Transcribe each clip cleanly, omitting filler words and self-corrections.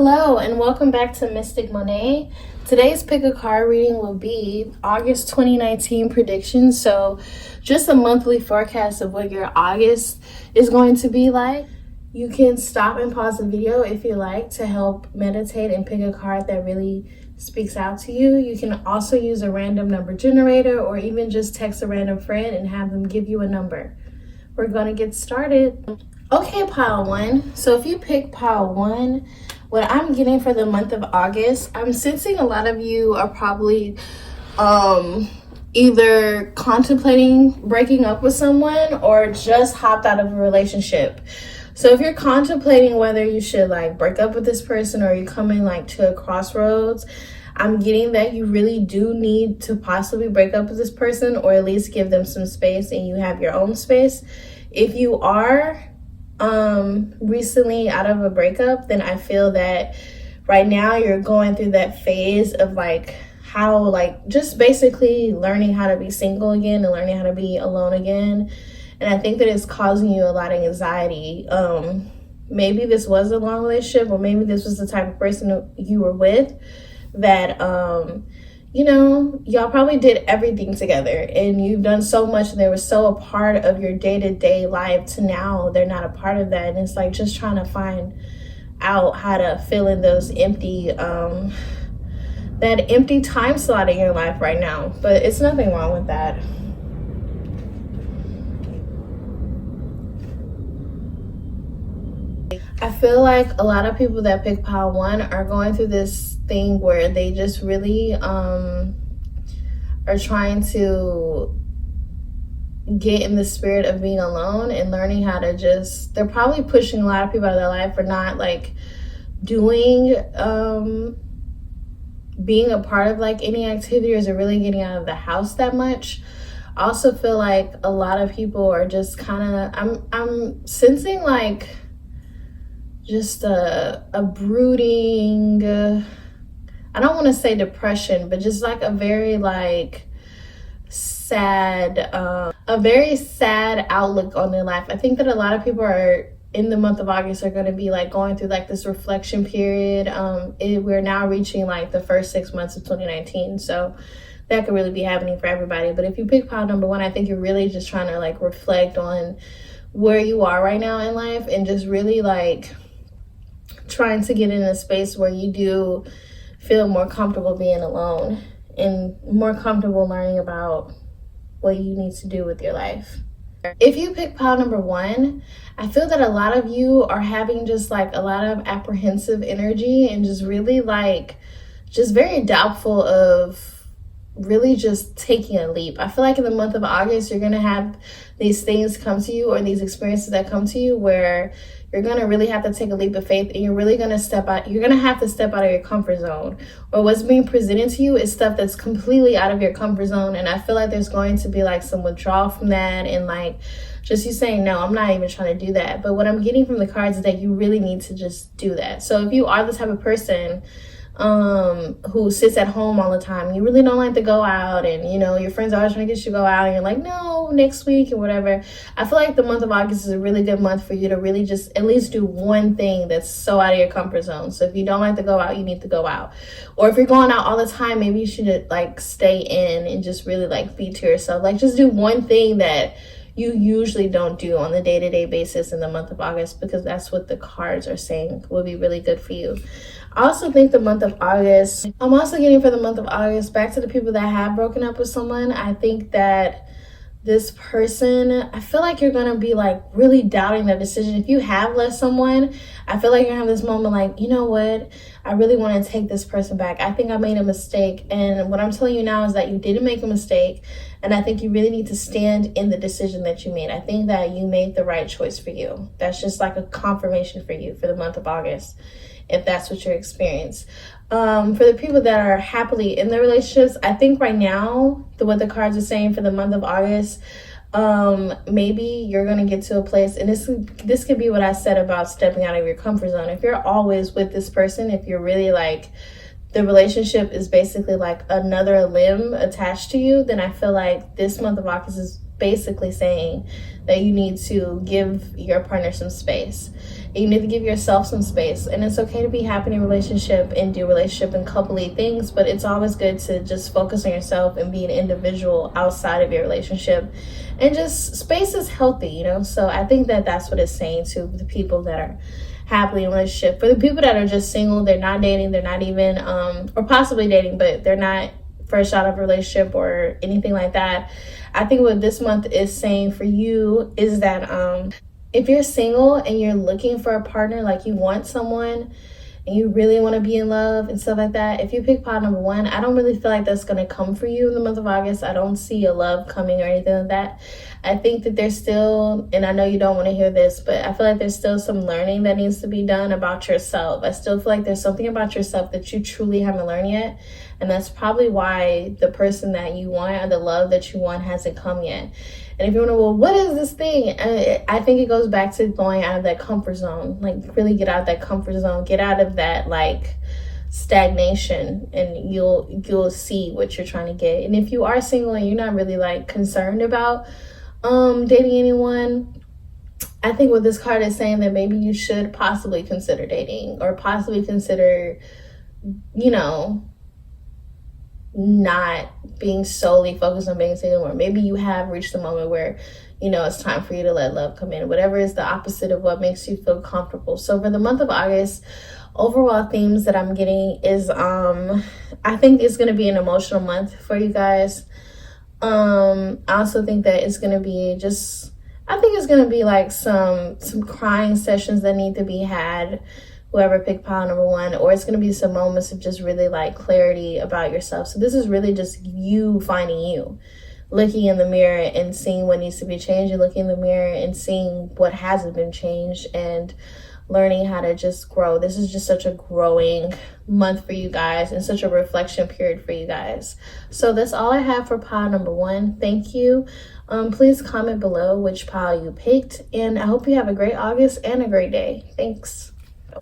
Hello and welcome back to Mystic Monet. Today's pick a card reading will be August 2019 predictions. So just a monthly forecast of what your August is going to be like. You can stop and pause the video if you like to help meditate and pick a card that really speaks out to you. You can also use a random number generator or even just text a random friend and have them give you a number. We're going to get started. Okay, pile one. So if you pick pile one, what I'm getting for the month of August, I'm sensing a lot of you are probably either contemplating breaking up with someone or just hopped out of a relationship. So if you're contemplating whether you should like break up with this person or you're coming like to a crossroads, I'm getting that you really do need to possibly break up with this person or at least give them some space and you have your own space. If you are recently out of a breakup, then I feel that right now you're going through that phase of like how like just basically learning how to be single again and learning how to be alone again. And I think that it's causing you a lot of anxiety. Maybe this was a long relationship, or maybe this was the type of person you were with that you know, y'all probably did everything together and you've done so much and they were so a part of your day-to-day life to now they're not a part of that. And it's like just trying to find out how to fill in those empty, that empty time slot in your life right now. But it's nothing wrong with that. I feel like a lot of people that pick pile one are going through this thing where they just really are trying to get in the spirit of being alone and learning how to just, they're probably pushing a lot of people out of their life for not like doing being a part of like any activities or really getting out of the house that much. I also feel like a lot of people are just kind of, I'm sensing like just a brooding, I don't want to say depression, but just like a very like sad, a very sad outlook on their life. I think that a lot of people are in the month of August are going to be like going through like this reflection period. We're now reaching like the first 6 months of 2019. So that could really be happening for everybody. But if you pick pile number one, I think you're really just trying to like reflect on where you are right now in life and just really like trying to get in a space where you do feel more comfortable being alone and more comfortable learning about what you need to do with your life. If you pick pile number one, I feel that a lot of you are having just like a lot of apprehensive energy and just really like just very doubtful of really just taking a leap. I feel like in the month of August, you're going to have these things come to you or these experiences that come to you where you're going to really have to take a leap of faith and you're really going to step out. You're going to have to step out of your comfort zone, or what's being presented to you is stuff that's completely out of your comfort zone. And I feel like there's going to be like some withdrawal from that and like just you saying, no, I'm not even trying to do that. But what I'm getting from the cards is that you really need to just do that. So if you are the type of person who sits at home all the time, you really don't like to go out and you know your friends are always trying to get you to go out and you're like no next week and whatever, I feel like the month of August is a really good month for you to really just at least do one thing that's so out of your comfort zone. So if you don't like to go out, you need to go out, or if you're going out all the time, maybe you should like stay in and just really like be to yourself. Like just do one thing that you usually don't do on the day-to-day basis in the month of August, because that's what the cards are saying will be really good for you. I also think the month of August, I'm also getting for the month of August, back to the people that have broken up with someone, I think that this person, I feel like you're going to be like really doubting that decision. If you have left someone, I feel like you're going to have this moment like, you know what? I really want to take this person back. I think I made a mistake. And what I'm telling you now is that you didn't make a mistake. And I think you really need to stand in the decision that you made. I think that you made the right choice for you. That's just like a confirmation for you for the month of August, if that's what your experience. For the people that are happily in their relationships, I think right now, what the cards are saying for the month of August, maybe you're going to get to a place, and this could be what I said about stepping out of your comfort zone. If you're always with this person, if you're really like, the relationship is basically like another limb attached to you, then I feel like this month of August is basically saying that you need to give your partner some space. You need to give yourself some space. And it's okay to be happy in a relationship and do relationship and coupley things, but it's always good to just focus on yourself and be an individual outside of your relationship. And just space is healthy, you know? So I think that that's what it's saying to the people that are happily in a relationship. For the people that are just single, they're not dating, they're not even, or possibly dating, but they're not fresh out of a relationship or anything like that. I think what this month is saying for you is that if you're single and you're looking for a partner, like you want someone and you really want to be in love and stuff like that, if you pick pile number 1, I don't really feel like that's going to come for you in the month of August. I don't see a love coming or anything like that. I think that there's still, and I know you don't want to hear this, but I feel like there's still some learning that needs to be done about yourself. I still feel like there's something about yourself that you truly haven't learned yet. And that's probably why the person that you want or the love that you want hasn't come yet. And if you wonder, well, what is this thing? I think it goes back to going out of that comfort zone. Like, really get out of that comfort zone. Get out of that, like, stagnation, and you'll see what you're trying to get. And if you are single and you're not really, like, concerned about dating anyone, I think what this card is saying that maybe you should possibly consider dating, or possibly consider, you know, not being solely focused on being single, or maybe you have reached the moment where, you know, it's time for you to let love come in. Whatever is the opposite of what makes you feel comfortable. So for the month of August, overall themes that I'm getting is I think it's going to be an emotional month for you guys. I also think that it's going to be just, I think it's going to be like some crying sessions that need to be had, whoever picked pile number 1, or it's going to be some moments of just really like clarity about yourself. So this is really just you finding you, looking in the mirror and seeing what needs to be changed, and looking in the mirror and seeing what hasn't been changed, and learning how to just grow. This is just such a growing month for you guys, and such a reflection period for you guys. So that's all I have for pile number 1. Thank you. Please comment below which pile you picked, and I hope you have a great August and a great day. Thanks.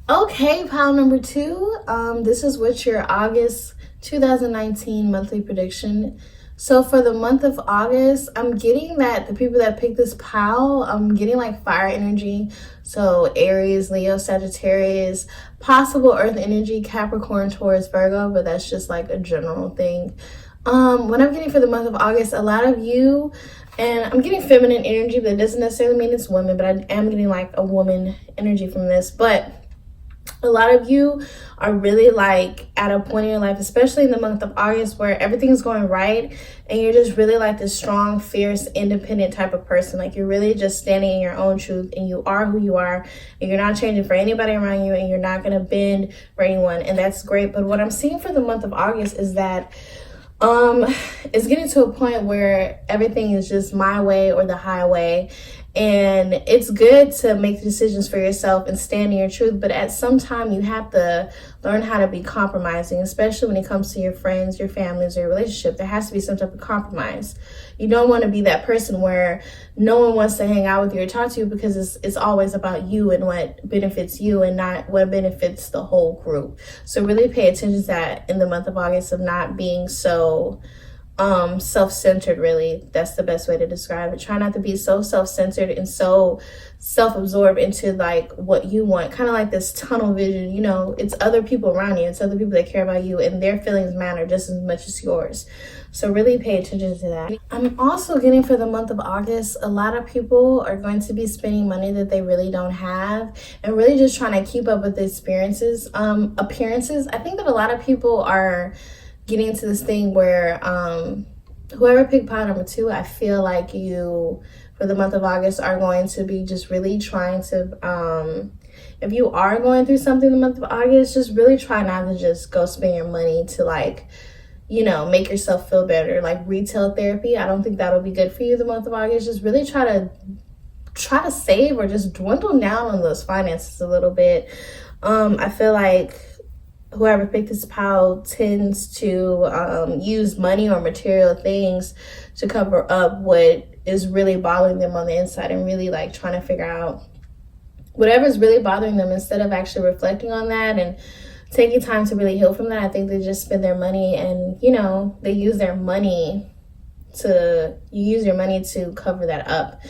Okay, pile number 2. This is what your August 2019 monthly prediction. So for the month of August, I'm getting that the people that picked this pile, I'm getting like fire energy. So Aries, Leo, Sagittarius, possible earth energy, Capricorn, Taurus, Virgo, but that's just like a general thing. What I'm getting for the month of August, a lot of you, and I'm getting feminine energy, but it doesn't necessarily mean it's women, but I am getting like a woman energy from this. But a lot of you are really like at a point in your life, especially in the month of August, where everything's going right and you're just really like this strong, fierce, independent type of person. Like, you're really just standing in your own truth, and you are who you are, and you're not changing for anybody around you, and you're not going to bend for anyone, and that's great. But what I'm seeing for the month of August is that it's getting to a point where everything is just my way or the highway. And it's good to make decisions for yourself and stand in your truth, but at some time you have to learn how to be compromising, especially when it comes to your friends, your families, or your relationship. There has to be some type of compromise. You don't want to be that person where no one wants to hang out with you or talk to you, because it's always about you and what benefits you and not what benefits the whole group. So really pay attention to that in the month of August, of not being so self-centered. Really, that's the best way to describe it. Try not to be so self-centered and so self-absorbed into like what you want, kind of like this tunnel vision. You know, it's other people around you, it's other people that care about you, and their feelings matter just as much as yours. So really pay attention to that. I'm also getting for the month of August, a lot of people are going to be spending money that they really don't have, and really just trying to keep up with the appearances. I think that a lot of people are getting into this thing where whoever picked pile number 2, I feel like you for the month of August are going to be just really trying to if you are going through something in the month of August, just really try not to just go spend your money to, like, you know, make yourself feel better. Like retail therapy, I don't think that'll be good for you the month of August. Just really try to save, or just dwindle down on those finances a little bit. I feel like whoever picked this pile tends to use money or material things to cover up what is really bothering them on the inside, and really like trying to figure out whatever's really bothering them, instead of actually reflecting on that and taking time to really heal from that. I think they just spend their money, and, you know, they use their money you use your money to cover that up,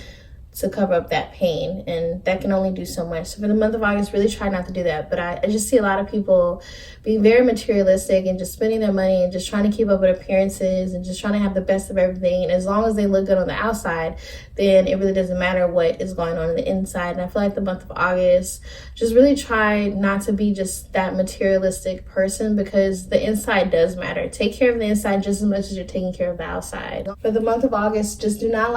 to cover up that pain, and that can only do so much. So for the month of August, really try not to do that. But I just see a lot of people being very materialistic and just spending their money and just trying to keep up with appearances and just trying to have the best of everything. And as long as they look good on the outside, then it really doesn't matter what is going on the inside. And I feel like the month of August, just really try not to be just that materialistic person, because the inside does matter. Take care of the inside just as much as you're taking care of the outside. For the month of August, just do not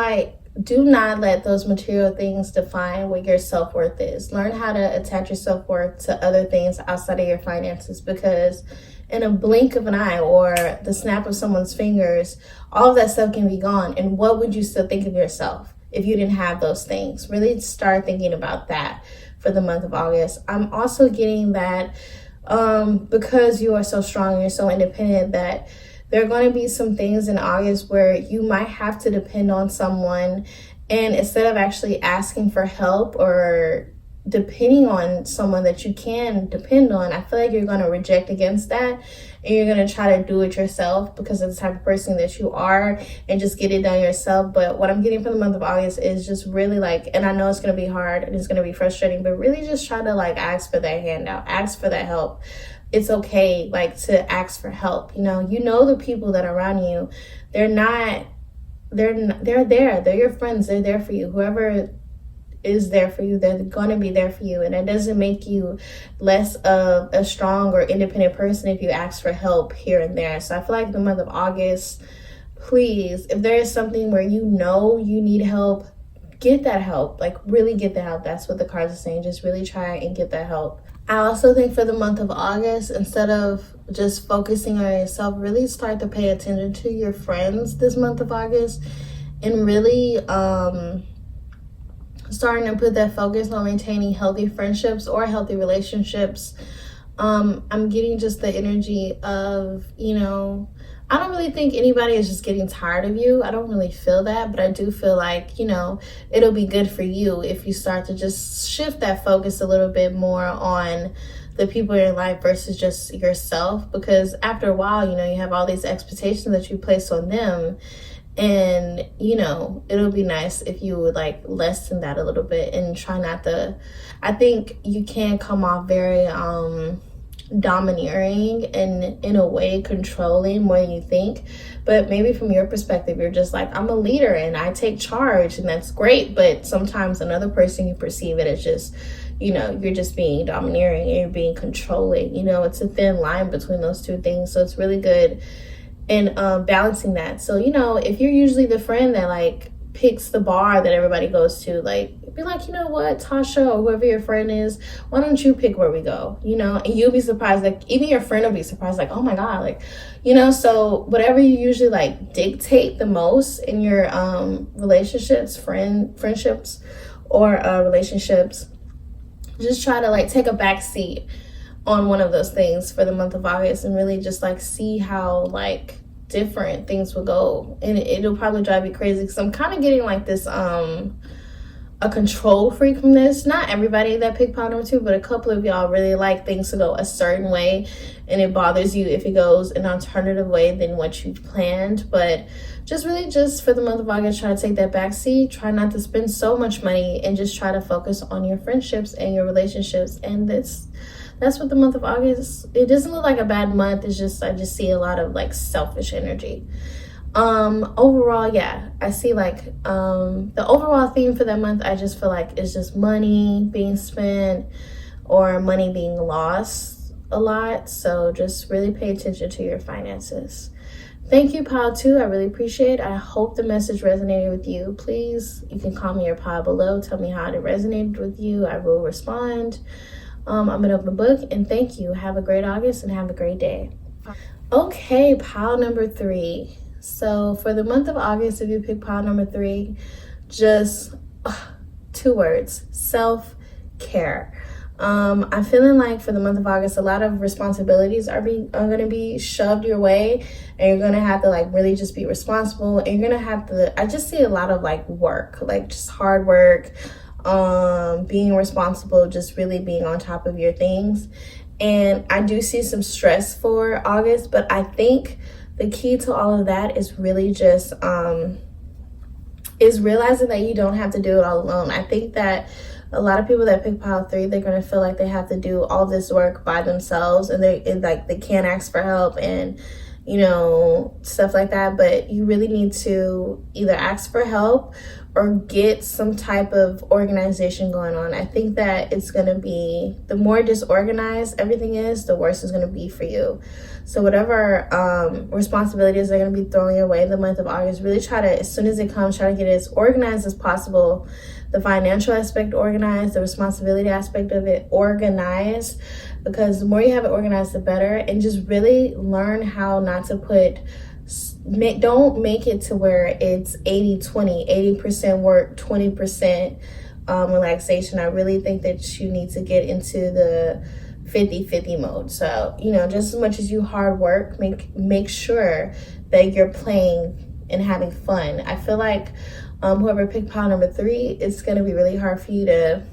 let those material things define what your self-worth is. Learn how to attach your self-worth to other things outside of your finances, because in a blink of an eye or the snap of someone's fingers, all of that stuff can be gone. And what would you still think of yourself if you didn't have those things? Really start thinking about that for the month of August. I'm also getting that because you are so strong, you're so independent, that there are going to be some things in August where you might have to depend on someone, and instead of actually asking for help or depending on someone that you can depend on, I feel like you're going to reject against that, and you're going to try to do it yourself because of the type of person that you are, and just get it done yourself. But what I'm getting for the month of August is just really and I know it's going to be hard and it's going to be frustrating, but really just try to ask for that handout, ask for that help. It's okay to ask for help. You know the people that are around you, they're there, they're your friends, they're there for you. Whoever is there for you, they're going to be there for you, and it doesn't make you less of a strong or independent person if you ask for help here and there. So I feel like the month of August, please, if there is something where you need help, get that help. Really get the help. That's what the cards are saying. Just really try and get that help. I also think for the month of August, instead of just focusing on yourself, really start to pay attention to your friends this month of August, and really starting to put that focus on maintaining healthy friendships or healthy relationships. I'm getting just the energy of, I don't really think anybody is just getting tired of you. I don't really feel that, but I do feel like, it'll be good for you if you start to just shift that focus a little bit more on the people in your life versus just yourself. Because after a while, you have all these expectations that you place on them, and it'll be nice if you would lessen that a little bit and try not to. I think you can come off very domineering and in a way controlling more than you think, but maybe from your perspective you're just I'm a leader and I take charge, and that's great. But sometimes another person, you perceive it as just you're just being domineering and you're being controlling. It's a thin line between those two things, so it's really good in balancing that. So if you're usually the friend that picks the bar that everybody goes to, be you know what, Tasha, or whoever your friend is, why don't you pick where we go? And you'll be surprised, even your friend will be surprised, oh my God, so whatever you usually dictate the most in your relationships, friendships or relationships, just try to take a back seat on one of those things for the month of August, and really just see how different things will go. And it'll probably drive you crazy, because I'm kind of getting this a control freak from this. Not everybody that picked pile number 2, but a couple of y'all really like things to go a certain way, and it bothers you if it goes an alternative way than what you planned. But just for the month of August, try to take that back seat. Try not to spend so much money, and just try to focus on your friendships and your relationships. And that's what the month of August, it doesn't look like a bad month. It's just, I just see a lot of selfish energy. Overall, yeah, I see the overall theme for that month, I just feel it's just money being spent or money being lost a lot. So just really pay attention to your finances. Thank you, pile 2. I really appreciate it. I hope the message resonated with you. Please, you can comment your pile below. Tell me how it resonated with you. I will respond. I'm an open book, and thank you. Have a great August and have a great day. Okay, pile number 3. So for the month of August, if you pick pile number 3, just 2 words: self-care. I'm feeling for the month of August, a lot of responsibilities are going to be shoved your way, and you're going to have to really just be responsible, and you're going to have to, I just see a lot of work, just hard work, being responsible, just really being on top of your things. And I do see some stress for August, but I think the key to all of that is really just is realizing that you don't have to do it all alone. I think that a lot of people that pick pile 3, they're going to feel like they have to do all this work by themselves, and they can't ask for help and stuff like that. But you really need to either ask for help or get some type of organization going on. I think that it's going to be, the more disorganized everything is, the worse it's going to be for you. So whatever responsibilities are going to be thrown your way in the month of August, really try to, as soon as it comes, try to get it as organized as possible. The financial aspect organized, the responsibility aspect of it organized, because the more you have it organized, the better. And just really learn how not to don't make it to where it's 80-20, 80% work, 20% relaxation. I really think that you need to get into the 50-50 mode. So, just as much as you hard work, make sure that you're playing and having fun. I feel like whoever picked pile number 3, it's going to be really hard for you to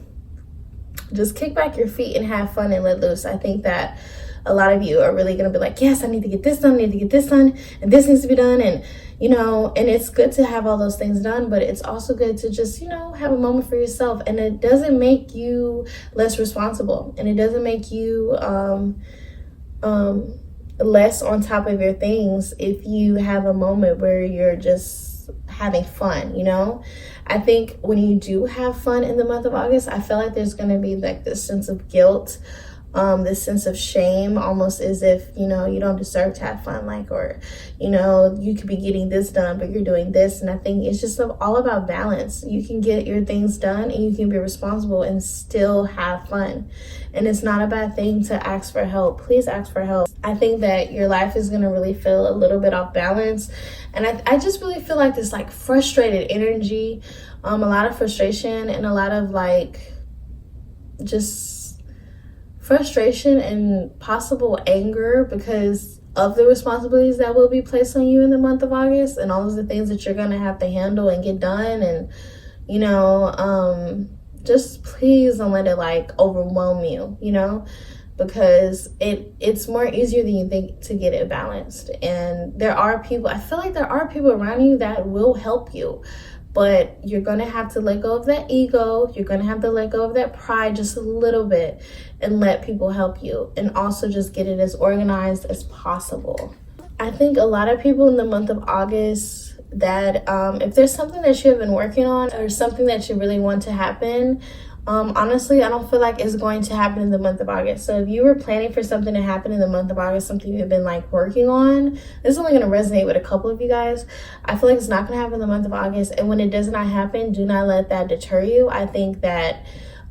just kick back your feet and have fun and let loose. I think that a lot of you are really going to be like, yes, I need to get this done, and this needs to be done. And, and it's good to have all those things done, but it's also good to just, have a moment for yourself. And it doesn't make you less responsible, and it doesn't make you less on top of your things if you have a moment where you're just having fun. I think when you do have fun in the month of August, I feel like there's going to be like this sense of guilt, this sense of shame, almost as if, you don't deserve to have fun, or, you could be getting this done, but you're doing this. And I think it's just all about balance. You can get your things done and you can be responsible and still have fun. And it's not a bad thing to ask for help. Please ask for help. I think that your life is going to really feel a little bit off balance. And I just really feel like this frustrated energy, a lot of frustration and a lot of just frustration and possible anger because of the responsibilities that will be placed on you in the month of August, and all of the things that you're going to have to handle and get done. And, just please don't let it overwhelm you, because it's more easier than you think to get it balanced. And I feel like there are people around you that will help you. But you're going to have to let go of that ego. You're going to have to let go of that pride just a little bit and let people help you. And also just get it as organized as possible. I think a lot of people in the month of August that if there's something that you have been working on or something that you really want to happen, honestly, I don't feel like it's going to happen in the month of August. So if you were planning for something to happen in the month of August, something you've been working on, this is only going to resonate with a couple of you guys. I feel like it's not going to happen in the month of August. And when it does not happen, do not let that deter you. I think that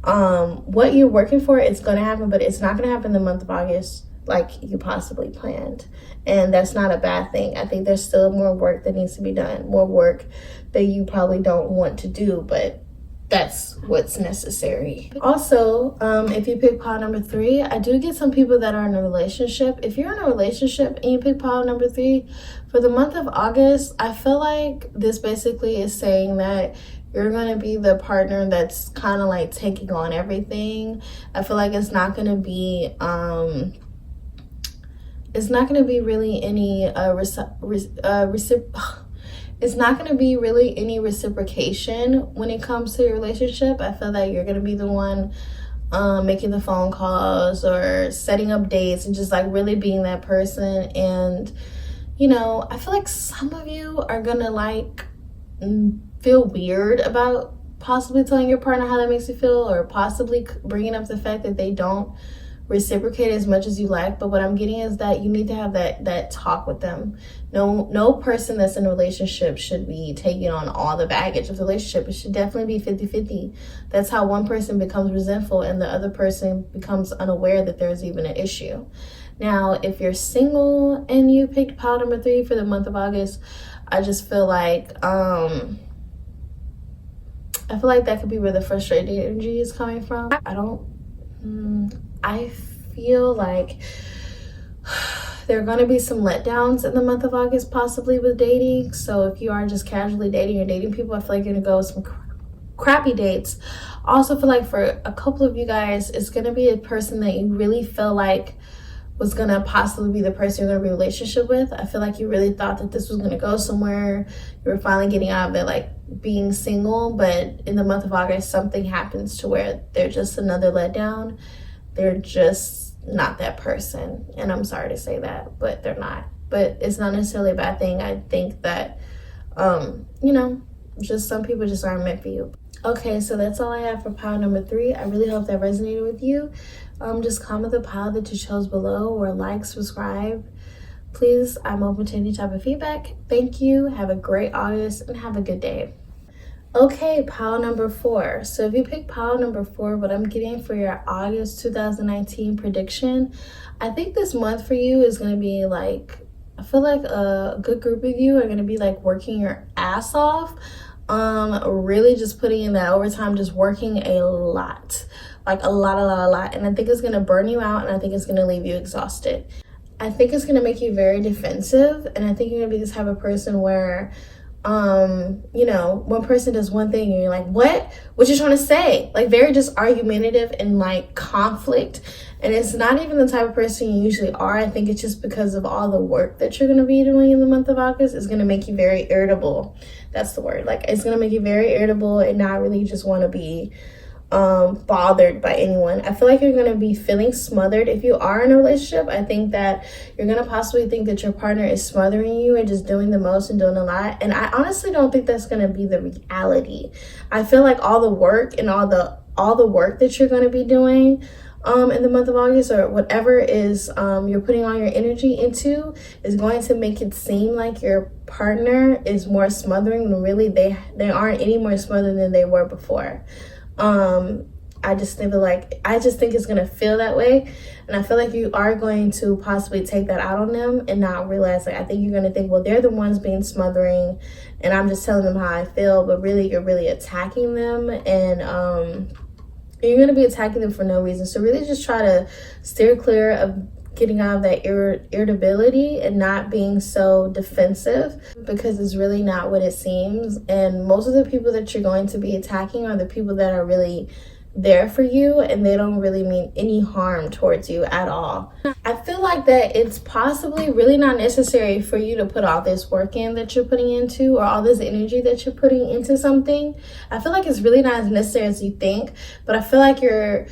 what you're working for, it's going to happen, but it's not going to happen in the month of August like you possibly planned. And that's not a bad thing. I think there's still more work that needs to be done, more work that you probably don't want to do, but that's what's necessary. Also, if you pick pile number 3, I do get some people that are in a relationship. If you're in a relationship and you pick pile number 3, for the month of August, I feel like this basically is saying that you're going to be the partner that's kind of taking on everything. I feel like it's not going to be really any it's not going to be really any reciprocation when it comes to your relationship. I feel that you're going to be the one making the phone calls or setting up dates and just really being that person. And, I feel like some of you are going to feel weird about possibly telling your partner how that makes you feel, or possibly bringing up the fact that they don't reciprocate as much as you like. But what I'm getting is that you need to have that talk with them. No person that's in a relationship should be taking on all the baggage of the relationship. It should definitely be 50-50. That's how one person becomes resentful and the other person becomes unaware that there's even an issue. Now, if you're single and you picked pile number 3 for the month of August, I just feel like that could be where the frustrated energy is coming from. I feel like there are going to be some letdowns in the month of August, possibly with dating. So if you are just casually dating or dating people, I feel like you're going to go with some crappy dates. I also feel like for a couple of you guys, it's going to be a person that you really feel like was gonna possibly be the person you're gonna be in a relationship with. I feel like you really thought that this was gonna go somewhere. You were finally getting out of it, like being single, but in the month of August, something happens to where they're just another letdown. They're just not that person. And I'm sorry to say that, but they're not. But it's not necessarily a bad thing. I think that, you know, just some people just aren't meant for you. Okay, so that's all I have for pile number 3. I really hope that resonated with you. Just comment the pile that you chose below, or like, subscribe. Please, I'm open to any type of feedback. Thank you. Have a great August and have a good day. Okay, pile number 4. So if you pick pile number 4, what I'm getting for your August 2019 prediction, I think this month for you is going to be like, I feel like a good group of you are going to be like working your ass off. Really just putting in that overtime, just working a lot, like a lot. And I think it's going to burn you out, and I think it's going to leave you exhausted. I think it's going to make you very defensive, and I think you're going to be this type of person where, you know, one person does one thing and you're like, what you trying to say? Like very just argumentative and like conflict. And it's not even the type of person you usually are. I think it's just because of all the work that you're going to be doing in the month of August is going to make you very irritable. That's the word. Like it's going to make you very irritable and not really just want to be bothered by anyone. I feel like you're going to be feeling smothered. If you are in a relationship, I think that you're going to possibly think that your partner is smothering you and just doing the most and doing a lot. And I honestly don't think that's going to be the reality. I feel like all the work and all the work that you're going to be doing in the month of August, or whatever is you're putting all your energy into, is going to make it seem like your partner is more smothering when really they aren't any more smothered than they were before. I just think it's gonna feel that way, and I feel like you are going to possibly take that out on them and not realize, like, I think you're gonna think, well, they're the ones being smothering and I'm just telling them how I feel, but really you're really attacking them, and you're gonna be attacking them for no reason. So really just try to steer clear of getting out of that irritability and not being so defensive, because it's really not what it seems. And most of the people that you're going to be attacking are the people that are really there for you, and they don't really mean any harm towards you at all. I feel like that it's possibly really not necessary for you to put all this work in that you're putting into, or all this energy that you're putting into something. I feel like it's really not as necessary as you think, but I feel like you're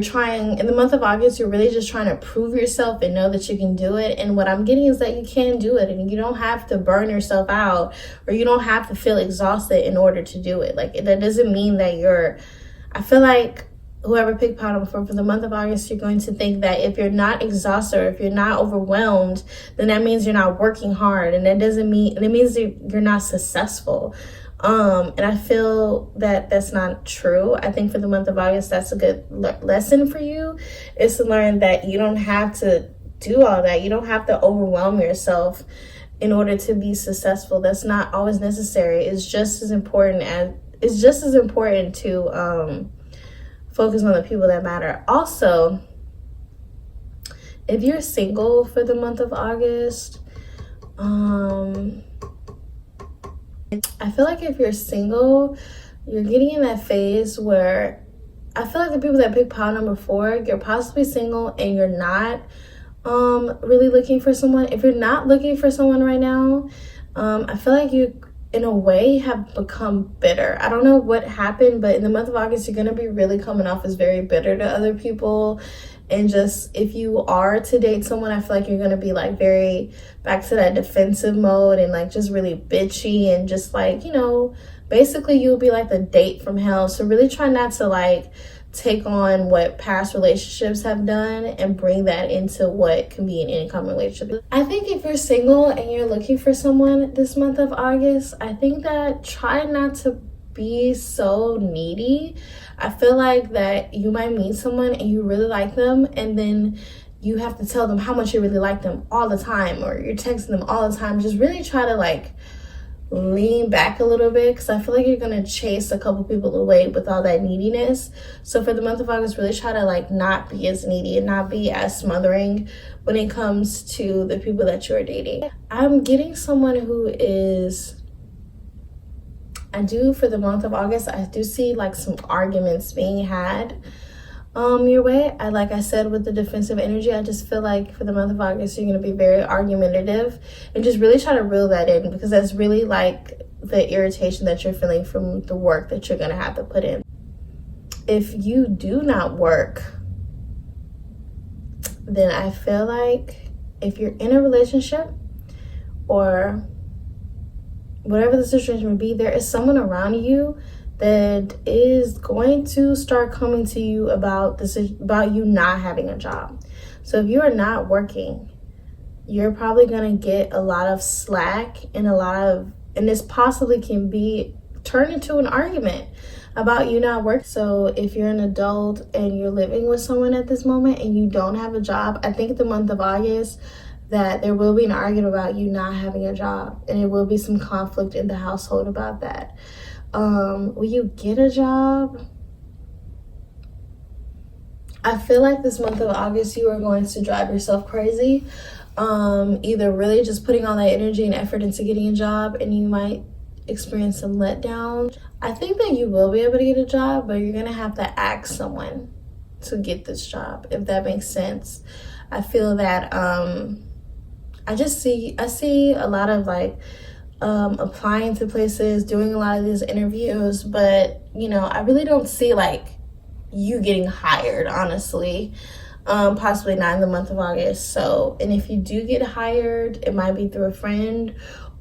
trying, in the month of August, you're really just trying to prove yourself and know that you can do it. And what I'm getting is that you can do it, and you don't have to burn yourself out, or you don't have to feel exhausted in order to do it. Like, that doesn't mean that I feel like whoever picked pile number 4 for the month of August, you're going to think that if you're not exhausted, or if you're not overwhelmed, then that means you're not working hard. And it means that you're not successful. And I feel that that's not true. I think for the month of August, that's a good lesson for you, is to learn that you don't have to do all that. You don't have to overwhelm yourself in order to be successful. That's not always necessary. It's just as important to focus on the people that matter. Also, if you're single for the month of August, I feel like if you're single, you're getting in that phase where I feel like the people that pick pile number 4, you're possibly single and you're not really looking for someone. If you're not looking for someone right now, I feel like you, in a way, have become bitter. I don't know what happened, but in the month of August, you're going to be really coming off as very bitter to other people. And just, if you are to date someone, I feel like you're going to be like very back to that defensive mode, and like just really bitchy, and just like, you know, basically you'll be like the date from hell. So really try not to like take on what past relationships have done and bring that into what can be an income relationship. I think if you're single and you're looking for someone this month of August, I think that try not to be so needy. I feel like that you might meet someone and you really like them, and then you have to tell them how much you really like them all the time, or you're texting them all the time. Just really try to like lean back a little bit, because I feel like you're gonna chase a couple people away with all that neediness. So for the month of August, really try to like not be as needy and not be as smothering when it comes to the people that you're dating. I'm getting someone who is, for the month of August, I do see like some arguments being had. your way. Like I said, with the defensive energy, I just feel like for the month of August, you're going to be very argumentative, and just really try to reel that in, because that's really like the irritation that you're feeling from the work that you're going to have to put in. If you do not work, then I feel like if you're in a relationship or whatever the situation would be, there is someone around you that is going to start coming to you about this, about you not having a job. So if you are not working, you're probably going to get a lot of slack and and this possibly can be turned into an argument about you not working. So if you're an adult and you're living with someone at this moment and you don't have a job, I think the month of August that there will be an argument about you not having a job, and it will be some conflict in the household about that. Will you get a job? I feel like this month of August you are going to drive yourself crazy. Either really just putting all that energy and effort into getting a job, and you might experience some letdown. I think that you will be able to get a job, but you're gonna have to ask someone to get this job, if that makes sense. I feel that I see a lot of like applying to places, doing a lot of these interviews, but I really don't see like you getting hired, honestly. Possibly not in the month of August. So, and if you do get hired, it might be through a friend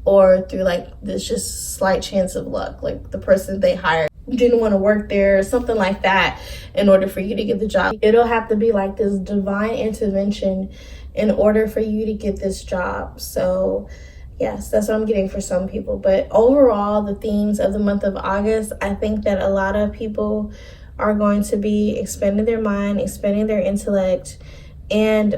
or through like this just slight chance of luck, like the person they hired didn't want to work there or something like that in order for you to get the job. It'll have to be like this divine intervention in order for you to get this job. So yes, that's what I'm getting for some people. But overall, the themes of the month of August, I think that a lot of people are going to be expanding their mind, expanding their intellect, and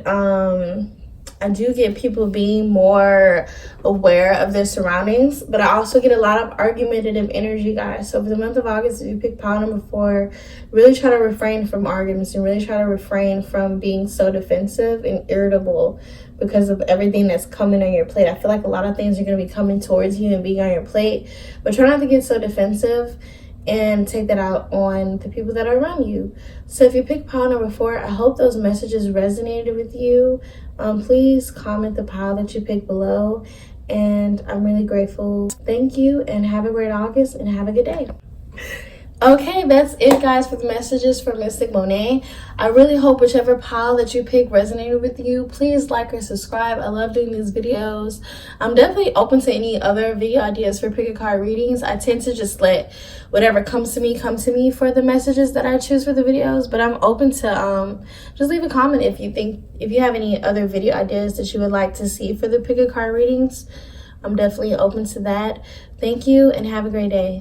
I do get people being more aware of their surroundings, but I also get a lot of argumentative energy, guys. So for the month of August, if you pick pile number 4, really try to refrain from arguments and really try to refrain from being so defensive and irritable because of everything that's coming on your plate. I feel like a lot of things are going to be coming towards you and being on your plate, but try not to get so defensive and take that out on the people that are around you. So if you pick pile number 4, I hope those messages resonated with you. Please comment the pile that you picked below, and I'm really grateful. Thank you, and have a great August, and have a good day. Okay, that's it, guys, for the messages from Mystic Monet. I really hope whichever pile that you pick resonated with you. Please like or subscribe. I love doing these videos. I'm definitely open to any other video ideas for pick a card readings. I tend to just let whatever comes to me for the messages that I choose for the videos, but I'm open to just leave a comment if you have any other video ideas that you would like to see for the pick a card readings. I'm definitely open to that. Thank you, and have a great day.